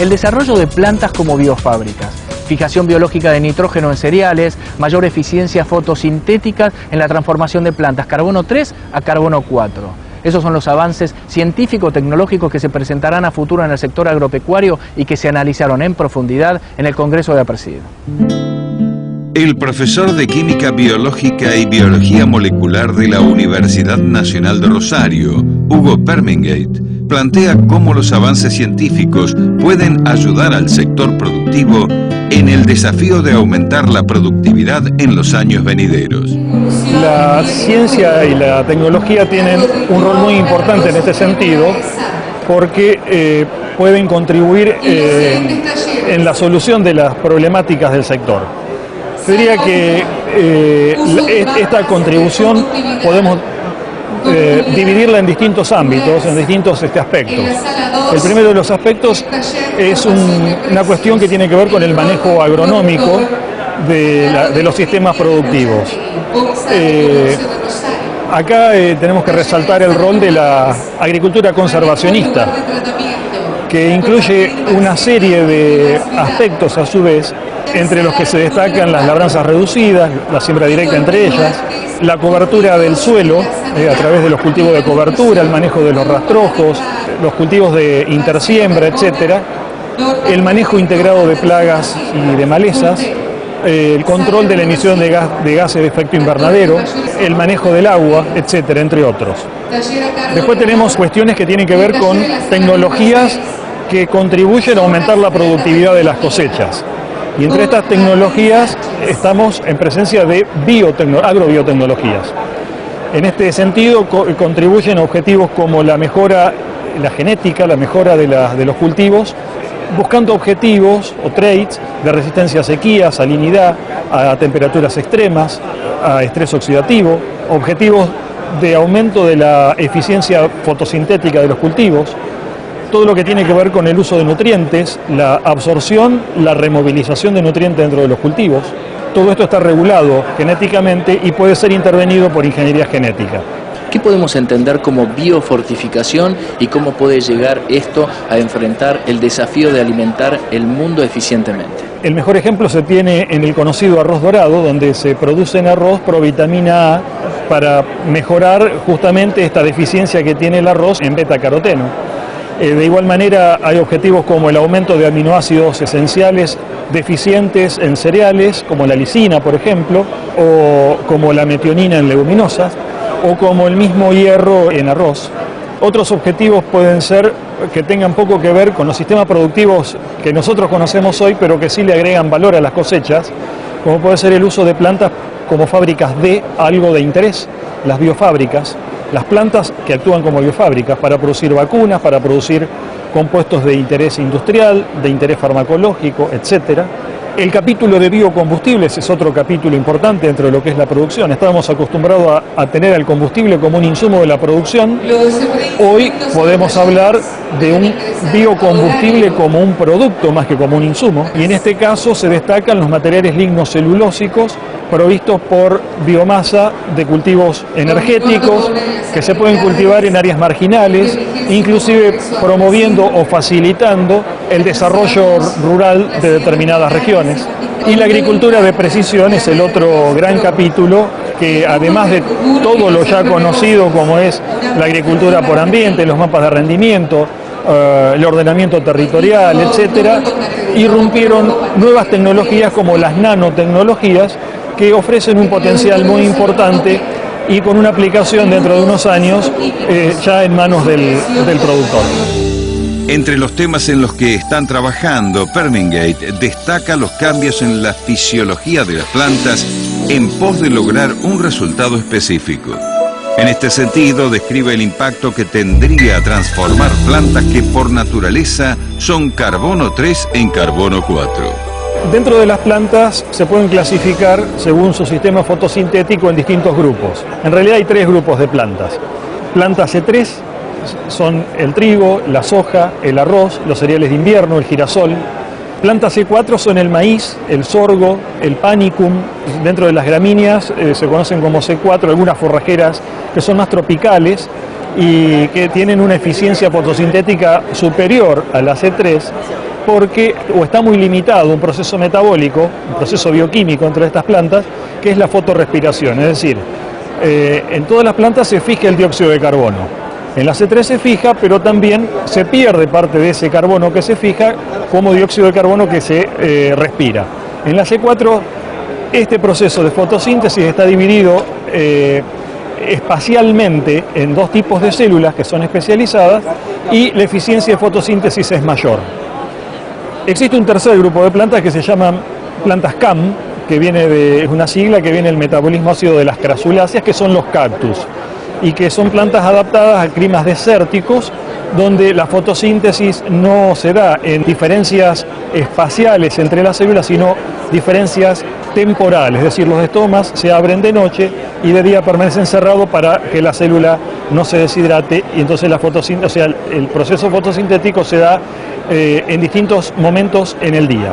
el desarrollo de plantas como biofábricas, fijación biológica de nitrógeno en cereales, mayor eficiencia fotosintética en la transformación de plantas, carbono 3 a carbono 4. Esos son los avances científico-tecnológicos que se presentarán a futuro en el sector agropecuario y que se analizaron en profundidad en el Congreso de Apercido. El profesor de Química Biológica y Biología Molecular de la Universidad Nacional de Rosario, Hugo Permingate, plantea cómo los avances científicos pueden ayudar al sector productivo en el desafío de aumentar la productividad en los años venideros. La ciencia y la tecnología tienen un rol muy importante en este sentido porque pueden contribuir en la solución de las problemáticas del sector. Diría que esta contribución podemos dividirla en distintos ámbitos, en distintos aspectos. El primero de los aspectos es una cuestión que tiene que ver con el manejo agronómico de los sistemas productivos. Acá tenemos que resaltar el rol de la agricultura conservacionista, que incluye una serie de aspectos a su vez, entre los que se destacan las labranzas reducidas, la siembra directa entre ellas, la cobertura del suelo a través de los cultivos de cobertura, el manejo de los rastrojos, los cultivos de intersiembra, etcétera, el manejo integrado de plagas y de malezas, el control de la emisión de gases de efecto invernadero, el manejo del agua, etcétera, entre otros. Después tenemos cuestiones que tienen que ver con tecnologías que contribuyen a aumentar la productividad de las cosechas. Y entre estas tecnologías estamos en presencia de agrobiotecnologías. En este sentido contribuyen a objetivos como la mejora, la genética, la mejora de los cultivos, buscando objetivos o traits de resistencia a sequía, salinidad, a temperaturas extremas, a estrés oxidativo, objetivos de aumento de la eficiencia fotosintética de los cultivos, todo lo que tiene que ver con el uso de nutrientes, la absorción, la removilización de nutrientes dentro de los cultivos. Todo esto está regulado genéticamente y puede ser intervenido por ingeniería genética. ¿Qué podemos entender como biofortificación y cómo puede llegar esto a enfrentar el desafío de alimentar el mundo eficientemente? El mejor ejemplo se tiene en el conocido arroz dorado, donde se produce en arroz provitamina A para mejorar justamente esta deficiencia que tiene el arroz en betacaroteno. De igual manera hay objetivos como el aumento de aminoácidos esenciales deficientes en cereales, como la lisina, por ejemplo, o como la metionina en leguminosas, o como el mismo hierro en arroz. Otros objetivos pueden ser que tengan poco que ver con los sistemas productivos que nosotros conocemos hoy, pero que sí le agregan valor a las cosechas, como puede ser el uso de plantas como fábricas de algo de interés, las biofábricas, las plantas que actúan como biofábricas para producir vacunas, para producir compuestos de interés industrial, de interés farmacológico, etc. El capítulo de biocombustibles es otro capítulo importante dentro de lo que es la producción. Estábamos acostumbrados a tener al combustible como un insumo de la producción. Hoy podemos hablar de un biocombustible como un producto más que como un insumo. Y en este caso se destacan los materiales lignocelulósicos provistos por biomasa de cultivos energéticos que se pueden cultivar en áreas marginales, inclusive promoviendo o facilitando el desarrollo rural de determinadas regiones. Y la agricultura de precisión es el otro gran capítulo que, además de todo lo ya conocido como es la agricultura por ambiente, los mapas de rendimiento, el ordenamiento territorial, etcétera, irrumpieron nuevas tecnologías como las nanotecnologías que ofrecen un potencial muy importante y con una aplicación dentro de unos años ya en manos del productor. Entre los temas en los que están trabajando, Permingate destaca los cambios en la fisiología de las plantas en pos de lograr un resultado específico. En este sentido, describe el impacto que tendría transformar plantas que por naturaleza son carbono 3 en carbono 4. Dentro de las plantas se pueden clasificar según su sistema fotosintético en distintos grupos. En realidad hay 3 grupos de plantas. Plantas C3 son el trigo, la soja, el arroz, los cereales de invierno, el girasol. Plantas C4 son el maíz, el sorgo, el panicum. Dentro de las gramíneas se conocen como C4 algunas forrajeras que son más tropicales y que tienen una eficiencia fotosintética superior a la C3. porque o está muy limitado un proceso metabólico, un proceso bioquímico entre estas plantas, que es la fotorrespiración, es decir, en todas las plantas se fija el dióxido de carbono. En la C3 se fija, pero también se pierde parte de ese carbono que se fija como dióxido de carbono que se respira. En la C4 este proceso de fotosíntesis está dividido espacialmente en dos tipos de células que son especializadas y la eficiencia de fotosíntesis es mayor. Existe un tercer grupo de plantas que se llaman plantas CAM, que es una sigla que viene del metabolismo ácido de las crasuláceas, que son los cactus, y que son plantas adaptadas a climas desérticos, donde la fotosíntesis no se da en diferencias espaciales entre las células, sino diferencias temporales, es decir, los estomas se abren de noche y de día permanecen cerrados para que la célula no se deshidrate, y entonces la fotosíntesis, o sea, el proceso fotosintético se da en distintos momentos en el día.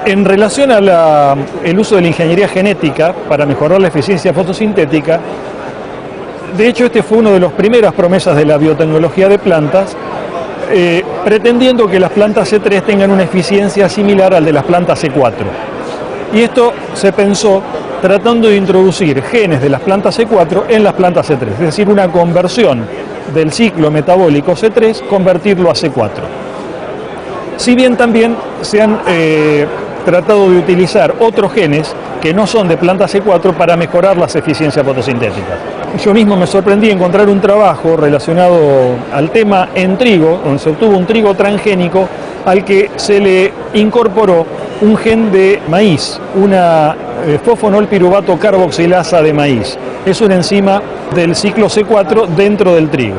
En relación al uso de la ingeniería genética para mejorar la eficiencia fotosintética, de hecho este fue una de las primeras promesas de la biotecnología de plantas, pretendiendo que las plantas C3 tengan una eficiencia similar al de las plantas C4. Y esto se pensó tratando de introducir genes de las plantas C4 en las plantas C3, es decir, una conversión del ciclo metabólico C3, convertirlo a C4. Si bien también se han tratado de utilizar otros genes que no son de plantas C4 para mejorar las eficiencias fotosintéticas. Yo mismo me sorprendí encontrar un trabajo relacionado al tema en trigo, donde se obtuvo un trigo transgénico al que se le incorporó un gen de maíz, una fosfonolpiruvato carboxilasa de maíz. Es una enzima del ciclo C4 dentro del trigo.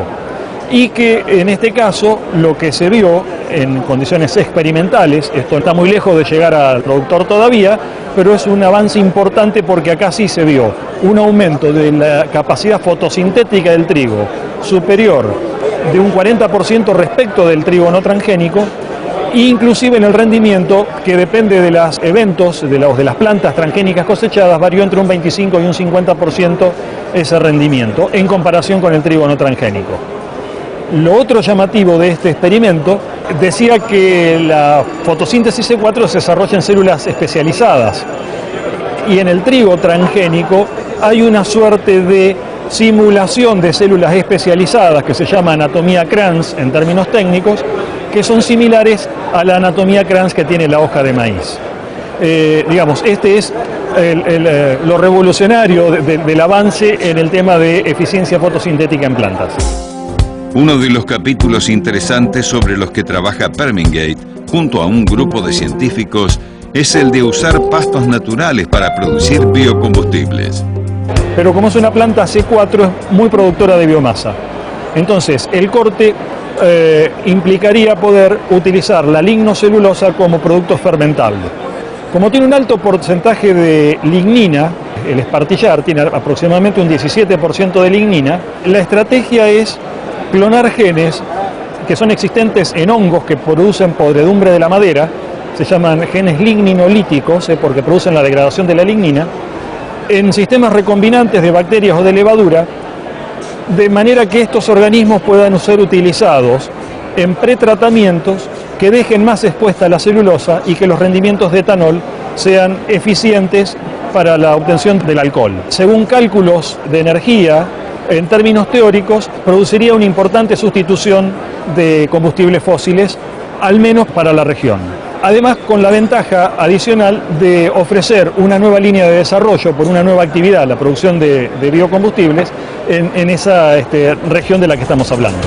Y que en este caso lo que se vio en condiciones experimentales, esto está muy lejos de llegar al productor todavía, pero es un avance importante porque acá sí se vio un aumento de la capacidad fotosintética del trigo superior de un 40% respecto del trigo no transgénico, e inclusive en el rendimiento, que depende de los eventos de las plantas transgénicas cosechadas, varió entre un 25 y un 50% ese rendimiento en comparación con el trigo no transgénico. Lo otro llamativo de este experimento decía que la fotosíntesis C4 se desarrolla en células especializadas y en el trigo transgénico hay una suerte de simulación de células especializadas que se llama anatomía Kranz en términos técnicos, que son similares a la anatomía Kranz que tiene la hoja de maíz. Digamos, este es lo revolucionario del avance en el tema de eficiencia fotosintética en plantas. Uno de los capítulos interesantes sobre los que trabaja Permingate, junto a un grupo de científicos, es el de usar pastos naturales para producir biocombustibles. Pero como es una planta C4, es muy productora de biomasa. Entonces, el corte implicaría poder utilizar la lignocelulosa como producto fermentable. Como tiene un alto porcentaje de lignina, el espartillar tiene aproximadamente un 17% de lignina, la estrategia es clonar genes que son existentes en hongos que producen podredumbre de la madera, se llaman genes ligninolíticos porque producen la degradación de la lignina, en sistemas recombinantes de bacterias o de levadura, de manera que estos organismos puedan ser utilizados en pretratamientos que dejen más expuesta la celulosa y que los rendimientos de etanol sean eficientes para la obtención del alcohol. Según cálculos de energía, en términos teóricos, produciría una importante sustitución de combustibles fósiles, al menos para la región. Además, con la ventaja adicional de ofrecer una nueva línea de desarrollo por una nueva actividad, la producción de biocombustibles, en esa región de la que estamos hablando.